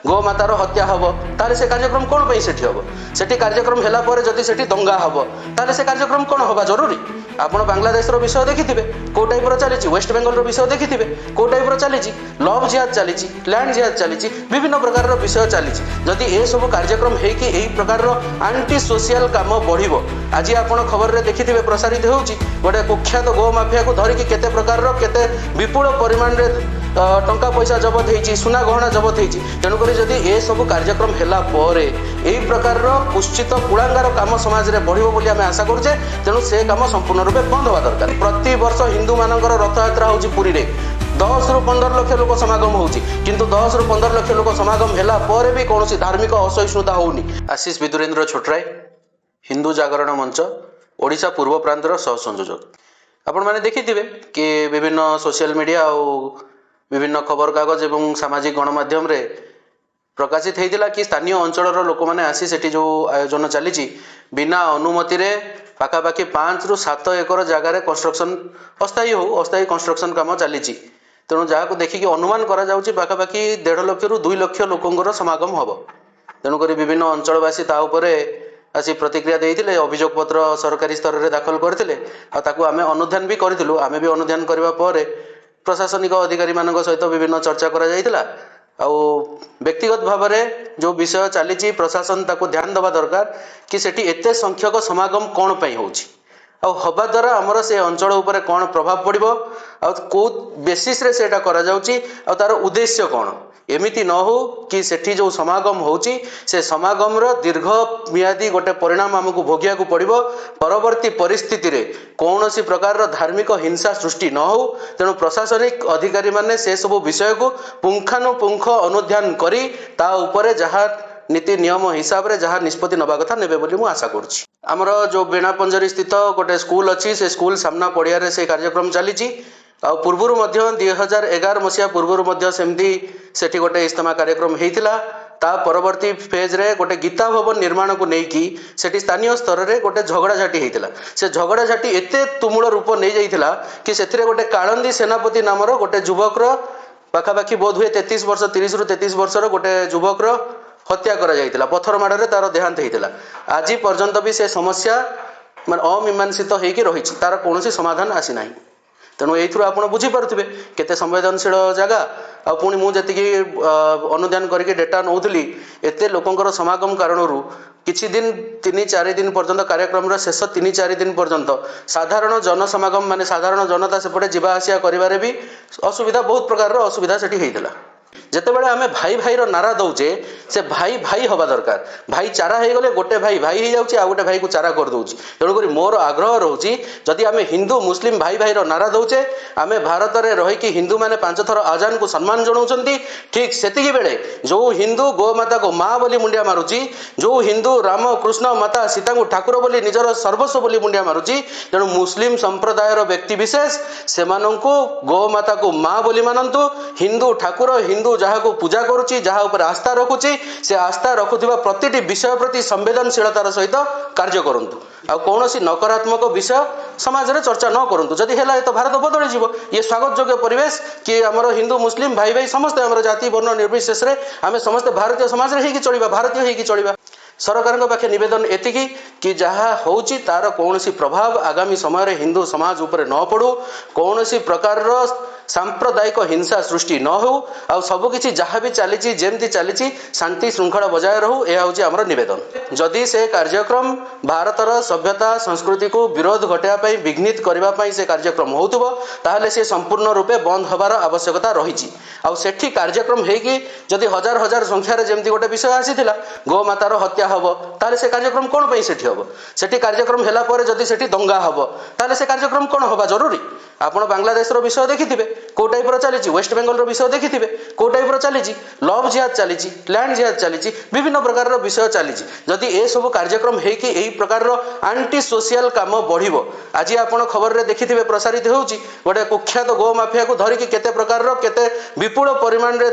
ଗୋମାତାର ହତ୍ୟା ହେବ ତାହେଲେ ସେ କାର୍ଯ୍ୟକ୍ରମ କ'ଣ ପାଇଁ ସେଠି ହେବ? ସେଠି କାର୍ଯ୍ୟକ୍ରମ ହେଲା ପରେ ଯଦି ସେଠି ଦଙ୍ଗା ହେବ ତାହେଲେ ସେ କାର୍ଯ୍ୟକ୍ରମ କ'ଣ ହେବା ଜରୁରୀ? ଆପଣ ବାଂଲାଦେଶର ବିଷୟ ଦେଖିଥିବେ କେଉଁ ଟାଇପ୍ର ଚାଲିଛି, ୱେଷ୍ଟ ବେଙ୍ଗଲର ବିଷୟ ଦେଖିଥିବେ କେଉଁ ଟାଇପ୍ର ଚାଲିଛି, ଲଭ୍ ଜିହାଦ ଚାଲିଛି, ଲ୍ୟାଣ୍ଡ ଜିହାଦ ଚାଲିଛି, ବିଭିନ୍ନ ପ୍ରକାରର ବିଷୟ ଚାଲିଛି। ଯଦି ଏସବୁ କାର୍ଯ୍ୟକ୍ରମ ହେଇକି ଏହି ପ୍ରକାରର ଆଣ୍ଟି ସୋସିଆଲ କାମ ବଢ଼ିବ, ଆଜି ଆପଣ ଖବରରେ ଦେଖିଥିବେ ପ୍ରସାରିତ ହେଉଛି ଗୋଟେ କୁଖ୍ୟାତ ଗୋ ମାଫିଆକୁ ଧରିକି କେତେ ପ୍ରକାରର କେତେ ବିପୁଳ ପରିମାଣରେ ଟଙ୍କା ପଇସା ଜବତ ହେଇଛି, ସୁନା ଗହଣା ଜବତ ହେଇଛି। ତେଣୁକରି ଯଦି ଏସବୁ କାର୍ଯ୍ୟକ୍ରମ ହେଲା ପରେ ଏହି ପ୍ରକାରର କୁଶ୍ଚିତ କୁଳାଙ୍ଗାର କାମ ସମାଜରେ ବଢ଼ିବ ବୋଲି ଆମେ ଆଶା କରୁଛେ। ତେଣୁ ସେ କାମ ସମ୍ପୂର୍ଣ୍ଣ ରୂପେ ବନ୍ଦ ହେବା ଦରକାର। ପ୍ରତିବର୍ଷ ହିନ୍ଦୁମାନଙ୍କର ରଥଯାତ୍ରା ହେଉଛି ପୁରୀରେ, 10ରୁ 15 ଲକ୍ଷ ଲୋକ ସମାଗମ ହେଉଛି, କିନ୍ତୁ 10ରୁ 15 ଲକ୍ଷ ଲୋକ ସମାଗମ ହେଲା ପରେ ବି କୌଣସି ଧାର୍ମିକ ଅସହିଷ୍ଣୁତା ହେଉନି। ଆଶିଷ ବିଦୁରେନ୍ଦ୍ର ଛୋଟରାୟ, ହିନ୍ଦୁ ଜାଗରଣ ମଞ୍ଚ, ଓଡ଼ିଶା ପୂର୍ବ ପ୍ରାନ୍ତର ସହ ସଂଯୋଜକ। ଆପଣମାନେ ଦେଖିଥିବେ କି ବିଭିନ୍ନ ସୋସିଆଲ ମିଡ଼ିଆ ଆଉ ବିଭିନ୍ନ ଖବରକାଗଜ ଏବଂ ସାମାଜିକ ଗଣମାଧ୍ୟମରେ ପ୍ରକାଶିତ ହେଇଥିଲା କି ସ୍ଥାନୀୟ ଅଞ୍ଚଳର ଲୋକମାନେ ଆସି ସେଠି ଯେଉଁ ଆୟୋଜନ ଚାଲିଛି ବିନା ଅନୁମତିରେ ପାଖାପାଖି 5ରୁ 7 ଏକର ଜାଗାରେ କନଷ୍ଟ୍ରକ୍ସନ୍ ଅସ୍ଥାୟୀ ଅସ୍ଥାୟୀ କନଷ୍ଟ୍ରକ୍ସନ୍ କାମ ଚାଲିଛି। ତେଣୁ ଯାହାକୁ ଦେଖିକି ଅନୁମାନ କରାଯାଉଛି ପାଖାପାଖି 1.5 ଲକ୍ଷରୁ 2 ଲକ୍ଷ ଲୋକଙ୍କର ସମାଗମ ହେବ। ତେଣୁକରି ବିଭିନ୍ନ ଅଞ୍ଚଳବାସୀ ତା ଉପରେ ଆସି ପ୍ରତିକ୍ରିୟା ଦେଇଥିଲେ, ଅଭିଯୋଗ ପତ୍ର ସରକାରୀ ସ୍ତରରେ ଦାଖଲ କରିଥିଲେ। ଆଉ ତାକୁ ଆମେ ଅନୁଧ୍ୟାନ ବି କରିଥିଲୁ। ଆମେ ବି ଅନୁଧ୍ୟାନ କରିବା ପରେ ପ୍ରଶାସନିକ ଅଧିକାରୀମାନଙ୍କ ସହିତ ବିଭିନ୍ନ ଚର୍ଚ୍ଚା କରାଯାଇଥିଲା। ଆଉ ବ୍ୟକ୍ତିଗତ ଭାବରେ ଯେଉଁ ବିଷୟ ଚାଲିଛି ପ୍ରଶାସନ ତାକୁ ଧ୍ୟାନ ଦେବା ଦରକାର କି ସେଠି ଏତେ ସଂଖ୍ୟକ ସମାଗମ କ'ଣ ପାଇଁ ହେଉଛି, ଆଉ ହେବା ଦ୍ୱାରା ଆମର ସେ ଅଞ୍ଚଳ ଉପରେ କ'ଣ ପ୍ରଭାବ ପଡ଼ିବ, ଆଉ କେଉଁ ବେସିସ୍ରେ ସେଇଟା କରାଯାଉଛି, ଆଉ ତା'ର ଉଦ୍ଦେଶ୍ୟ କ'ଣ। ଏମିତି ନ ହେଉ କି ସେଠି ଯେଉଁ ସମାଗମ ହେଉଛି ସେ ସମାଗମର ଦୀର୍ଘ ମିଆଦୀ ଗୋଟେ ପରିଣାମ ଆମକୁ ଭୋଗିବାକୁ ପଡ଼ିବ। ପରବର୍ତ୍ତୀ ପରିସ୍ଥିତିରେ କୌଣସି ପ୍ରକାରର ଧାର୍ମିକ ହିଂସା ସୃଷ୍ଟି ନ ହେଉ। ତେଣୁ ପ୍ରଶାସନିକ ଅଧିକାରୀମାନେ ସେସବୁ ବିଷୟକୁ ପୁଙ୍ଖାନୁପୁଙ୍ଖ ଅନୁଧ୍ୟାନ କରି ତା ଉପରେ ଯାହା ନୀତି ନିୟମ ହିସାବରେ ଯାହା ନିଷ୍ପତ୍ତି ନେବା କଥା ନେବେ ବୋଲି ମୁଁ ଆଶା କରୁଛି। ଆମର ଯେଉଁ ବେଣାପଞ୍ଜରୀ ସ୍ଥିତ ଗୋଟେ ସ୍କୁଲ ଅଛି, ସେ ସ୍କୁଲ ସାମ୍ନା ପଡ଼ିଆରେ ସେ କାର୍ଯ୍ୟକ୍ରମ ଚାଲିଛି। ଆଉ ପୂର୍ବରୁ ମଧ୍ୟ 2011 ମସିହା ପୂର୍ବରୁ ମଧ୍ୟ ସେମିତି ସେଠି ଗୋଟେ ଇସ୍ତମା କାର୍ଯ୍ୟକ୍ରମ ହେଇଥିଲା। ତା ପରବର୍ତ୍ତୀ ଫେଜ୍ରେ ଗୋଟେ ଗୀତା ଭବନ ନିର୍ମାଣକୁ ନେଇକି ସେଠି ସ୍ଥାନୀୟ ସ୍ତରରେ ଗୋଟେ ଝଗଡ଼ାଝାଟି ହେଇଥିଲା। ସେ ଝଗଡ଼ାଝାଟି ଏତେ ତୁମୁଳ ରୂପ ନେଇଯାଇଥିଲା କି ସେଥିରେ ଗୋଟେ କାଳନ୍ଦୀ ସେନାପତି ନାମର ଗୋଟେ ଯୁବକର ପାଖାପାଖି ବୋଧହୁଏ 30ରୁ 33 ବର୍ଷର ଗୋଟେ ଯୁବକର ହତ୍ୟା କରାଯାଇଥିଲା। ପଥର ମାଡ଼ରେ ତାର ଦେହାନ୍ତ ହେଇଥିଲା। ଆଜି ପର୍ଯ୍ୟନ୍ତ ବି ସେ ସମସ୍ୟା ଅମୀମାଂସିତ ହେଇକି ରହିଛି, ତାର କୌଣସି ସମାଧାନ ଆସିନାହିଁ। ତେଣୁ ଏଇଥିରୁ ଆପଣ ବୁଝିପାରୁଥିବେ କେତେ ସମ୍ବେଦନଶୀଳ ଜାଗା। ଆଉ ପୁଣି ମୁଁ ଯେତିକି ଅନୁଧ୍ୟାନ କରିକି ଡେଟା ନେଉଥିଲି, ଏତେ ଲୋକଙ୍କର ସମାଗମ କାରଣରୁ କିଛି ଦିନ 3-4 ଦିନ ପର୍ଯ୍ୟନ୍ତ କାର୍ଯ୍ୟକ୍ରମର ଶେଷ 3-4 ଦିନ ପର୍ଯ୍ୟନ୍ତ ସାଧାରଣ ଜନସମାଗମ ମାନେ ସାଧାରଣ ଜନତା ସେପଟେ ଯିବା ଆସିବା କରିବାରେ ବି ଅସୁବିଧା, ବହୁତ ପ୍ରକାରର ଅସୁବିଧା ସେଠି ହେଇଥିଲା। ଯେତେବେଳେ ଆମେ ଭାଇ ଭାଇର ନାରା ଦେଉଛେ ସେ ଭାଇ ଭାଇ ହେବା ଦରକାର। ଭାଇ ଚାରା ହେଇଗଲେ ଗୋଟେ ଭାଇ ଭାଇ ହେଇଯାଉଛି, ଆଉ ଗୋଟେ ଭାଇକୁ ଚାରା କରିଦେଉଛି। ତେଣୁକରି ମୋର ଆଗ୍ରହ ରହୁଛି ଯଦି ଆମେ ହିନ୍ଦୁ ମୁସଲିମ ଭାଇ ଭାଇର ନାରା ଦେଉଛେ, ଆମେ ଭାରତରେ ରହିକି ହିନ୍ଦୁମାନେ 5 ଥର ଆଜାନକୁ ସମ୍ମାନ ଜଣାଉଛନ୍ତି, ଠିକ୍ ସେତିକି ବେଳେ ଯେଉଁ ହିନ୍ଦୁ ଗୋମାତାକୁ ମା ବୋଲି ମୁଣ୍ଡିଆ ମାରୁଛି, ଯେଉଁ ହିନ୍ଦୁ ରାମ କୃଷ୍ଣ ମାତା ସୀତାଙ୍କୁ ଠାକୁର ବୋଲି ନିଜର ସର୍ବସ୍ୱ ବୋଲି ମୁଣ୍ଡିଆ ମାରୁଛି, ତେଣୁ ମୁସଲିମ ସମ୍ପ୍ରଦାୟର ବ୍ୟକ୍ତିବିଶେଷ ସେମାନଙ୍କୁ ଗୋମାତାକୁ ମା ବୋଲି ମାନନ୍ତୁ। ହିନ୍ଦୁ ଠାକୁର ହିନ୍ଦୁ ଯାହାକୁ ପୂଜା କରୁଛି, ଯାହା ଉପରେ ଆସ୍ଥା ରଖୁଛି, ସେ ଆସ୍ଥା ରଖୁଥିବା ପ୍ରତିଟି ବିଷୟ ପ୍ରତି ସମ୍ବେଦନଶୀଳତାର ସହିତ କାର୍ଯ୍ୟ କରନ୍ତୁ। ଆଉ କୌଣସି ନକାରାତ୍ମକ ବିଷୟ ସମାଜରେ ଚର୍ଚ୍ଚା ନ କରନ୍ତୁ। ଯଦି ହେଲା ତ ଭାରତ ବଦଳିଯିବ। ଇଏ ସ୍ୱାଗତ ଯୋଗ୍ୟ ପରିବେଶ କି ଆମର ହିନ୍ଦୁ ମୁସଲିମ ଭାଇ ଭାଇ ସମସ୍ତେ ଆମର ଜାତି ବର୍ଣ୍ଣ ନିର୍ବିଶେଷରେ ଆମେ ସମସ୍ତେ ଭାରତୀୟ ସମାଜରେ ହେଇକି ଚଳିବା, ଭାରତୀୟ ହେଇକି ଚଳିବା। ସରକାରଙ୍କ ପାଖେ ନିବେଦନ ଏତିକି କି ଯାହା ହେଉଛି ତାର କୌଣସି ପ୍ରଭାବ ଆଗାମୀ ସମୟରେ ହିନ୍ଦୁ ସମାଜ ଉପରେ ନ ପଡ଼ୁ, କୌଣସି ପ୍ରକାରର ସାମ୍ପ୍ରଦାୟିକ ହିଂସା ସୃଷ୍ଟି ନ ହେଉ, ଆଉ ସବୁକିଛି ଯାହା ବି ଚାଲିଛି ଯେମିତି ଚାଲିଛି ଶାନ୍ତି ଶୃଙ୍ଖଳା ବଜାୟ ରହୁ, ଏହା ହେଉଛି ଆମର ନିବେଦନ। ଯଦି ସେ କାର୍ଯ୍ୟକ୍ରମ ଭାରତର ସଭ୍ୟତା ସଂସ୍କୃତିକୁ ବିରୋଧ ଘଟାଇବା ପାଇଁ ବିଘ୍ନିତ କରିବା ପାଇଁ ସେ କାର୍ଯ୍ୟକ୍ରମ ହେଉଥିବ, ତାହେଲେ ସେ ସମ୍ପୂର୍ଣ୍ଣ ରୂପେ ବନ୍ଦ ହେବାର ଆବଶ୍ୟକତା ରହିଛି। ଆଉ ସେଠି କାର୍ଯ୍ୟକ୍ରମ ହେଇକି ଯଦି ହଜାର ହଜାର ସଂଖ୍ୟାରେ ଯେମିତି ଗୋଟେ ବିଷୟ ଆସିଥିଲା ଗୋମାତାର ହତ୍ୟା ହେବ, ତାହେଲେ ସେ କାର୍ଯ୍ୟକ୍ରମ କ'ଣ ପାଇଁ ସେଠି ହେବ? ସେଠି କାର୍ଯ୍ୟକ୍ରମ ହେଲା ପରେ ଯଦି ସେଠି ଦଙ୍ଗା ହେବ ତାହେଲେ ସେ କାର୍ଯ୍ୟକ୍ରମ କ'ଣ ହେବା ଜରୁରୀ? ଆପଣ ବାଂଲାଦେଶର ବିଷୟ ଦେଖିଥିବେ କେଉଁ ଟାଇପ୍ର ଚାଲିଛି, ୱେଷ୍ଟ ବେଙ୍ଗଲର ବିଷୟ ଦେଖିଥିବେ କେଉଁ ଟାଇପ୍ର ଚାଲିଛି, ଲଭ୍ ଜିହାଦ ଚାଲିଛି, ଲ୍ୟାଣ୍ଡ ଜିହାଦ ଚାଲିଛି, ବିଭିନ୍ନ ପ୍ରକାରର ବିଷୟ ଚାଲିଛି। ଯଦି ଏସବୁ କାର୍ଯ୍ୟକ୍ରମ ହେଇକି ଏହି ପ୍ରକାରର ଆଣ୍ଟି ସୋସିଆଲ କାମ ବଢ଼ିବ, ଆଜି ଆପଣ ଖବରରେ ଦେଖିଥିବେ ପ୍ରସାରିତ ହେଉଛି ଗୋଟେ କୁଖ୍ୟାତ ଗୋ ମାଫିଆକୁ ଧରିକି କେତେ ପ୍ରକାରର କେତେ ବିପୁଳ ପରିମାଣରେ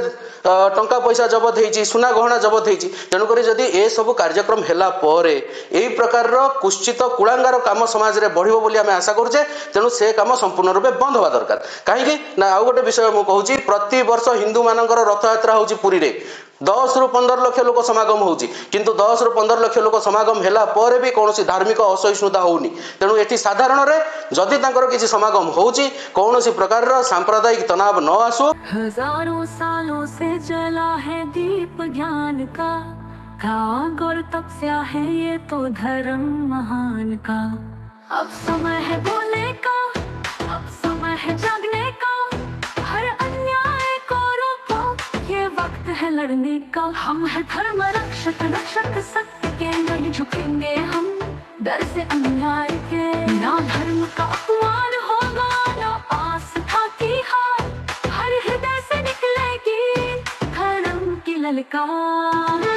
ଟଙ୍କା ପଇସା ଜବତ ହେଇଛି, ସୁନା ଗହଣା ଜବତ ହେଇଛି। ତେଣୁକରି ଯଦି ଏସବୁ କାର୍ଯ୍ୟକ୍ରମ ହେଲା ପରେ ଏହି ପ୍ରକାରର କୁଶ୍ଚିତ କୁଳାଙ୍ଗାର କାମ ସମାଜରେ ବଢ଼ିବ ବୋଲି ଆମେ ଆଶା କରୁଛେ। ତେଣୁ ସେ କାମ ସମ୍ପୂର୍ଣ୍ଣ ରୂପେ ବନ୍ଦ ହେବା ଦରକାର। କାହିଁକି ନା ଆଉ ଗୋଟେ ବିଷୟ ମୁଁ କହୁଛି, ପ୍ରତିବର୍ଷ ହିନ୍ଦୁମାନଙ୍କର ରଥଯାତ୍ରା ହେଉଛି ପୁରୀରେ, 10 ରୁ 15 ଲକ୍ଷ ଲୋକ ସମାଗମ ହେଉଛି କିନ୍ତୁ 10 ରୁ 15 ଲକ୍ଷ ଲୋକ ସମାଗମ ହେଲା ପରେ ବି କୌଣସି ଧାର୍ମିକ ଅସହିଷ୍ଣୁତା ହେଉନି। ତେଣୁ ଏଠି ସାଧାରଣରେ ଯଦି ତାଙ୍କର କିଛି ସମାଗମ ହେଉଛି କୌଣସି ପ୍ରକାରର ସାମ୍ପ୍ରଦାୟିକ ତନାବ ନ ଆସୁ। हजारों सालों से जला है दीप ज्ञान का, और तपस्या है ये तो धर्म महान का। अब समय है बोलने का, अब समय है जागने का, हर अन्याय को रोको, ये वक्त है लड़ने का। हम है धर्म रक्षक, रक्षक सत्य के, नहीं झुकेंगे हम डर से अन्याय के। ना धर्म का अपमान होगा, ना आस्था की हार, हर हृदय से निकलेगी धर्म की ललकार।